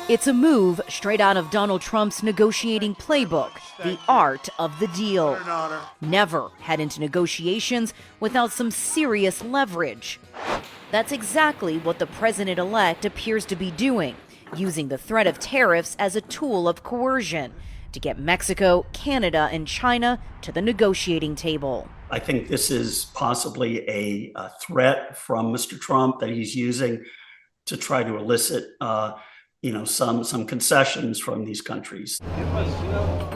It's a move straight out of Donald Trump's negotiating playbook, the art of the deal. Never head into negotiations without some serious leverage. That's exactly what the president-elect appears to be doing, using the threat of tariffs as a tool of coercion to get Mexico, Canada, and China to the negotiating table. I think this is possibly a threat from Mr. Trump that he's using to try to elicit some concessions from these countries.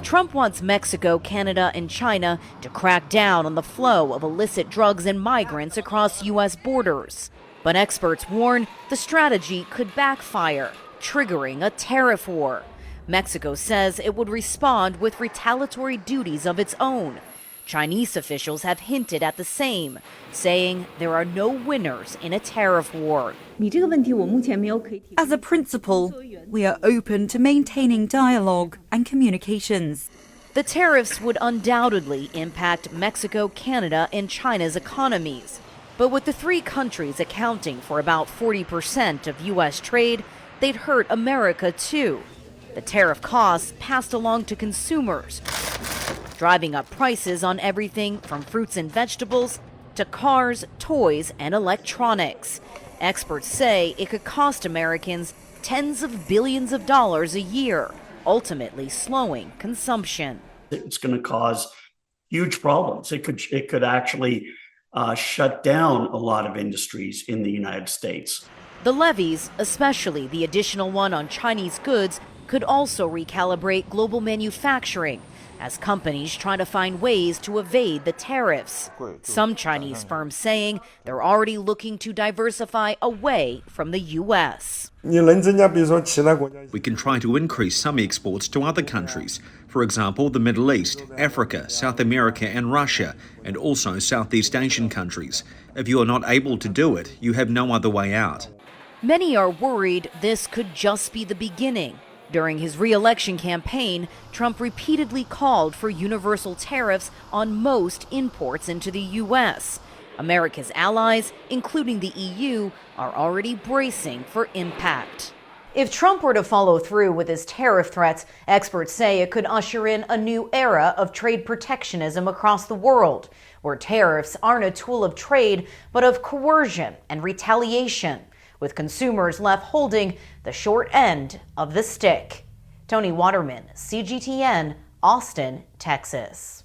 Trump wants Mexico, Canada, and China to crack down on the flow of illicit drugs and migrants across U.S. borders. But experts warn the strategy could backfire, triggering a tariff war. Mexico says it would respond with retaliatory duties of its own. Chinese officials have hinted at the same, saying there are no winners in a tariff war. As a principle, we are open to maintaining dialogue and communications. The tariffs would undoubtedly impact Mexico, Canada, and China's economies. But with the three countries accounting for about 40% of U.S. trade, they'd hurt America too. The tariff costs passed along to consumers, driving up prices on everything from fruits and vegetables to cars, toys, and electronics. Experts say it could cost Americans tens of billions of dollars a year, ultimately slowing consumption. It's going to cause huge problems. It could actually shut down a lot of industries in the United States. The levies, especially the additional one on Chinese goods, could also recalibrate global manufacturing as companies try to find ways to evade the tariffs. Some Chinese firms saying they're already looking to diversify away from the U.S. We can try to increase some exports to other countries, for example, the Middle East, Africa, South America, and Russia, and also Southeast Asian countries. If you are not able to do it, you have no other way out. Many are worried this could just be the beginning. During his re-election campaign, Trump repeatedly called for universal tariffs on most imports into the U.S. America's allies, including the EU, are already bracing for impact. If Trump were to follow through with his tariff threats, experts say it could usher in a new era of trade protectionism across the world, where tariffs aren't a tool of trade, but of coercion and retaliation, with consumers left holding the short end of the stick. Tony Waterman, CGTN, Austin, Texas.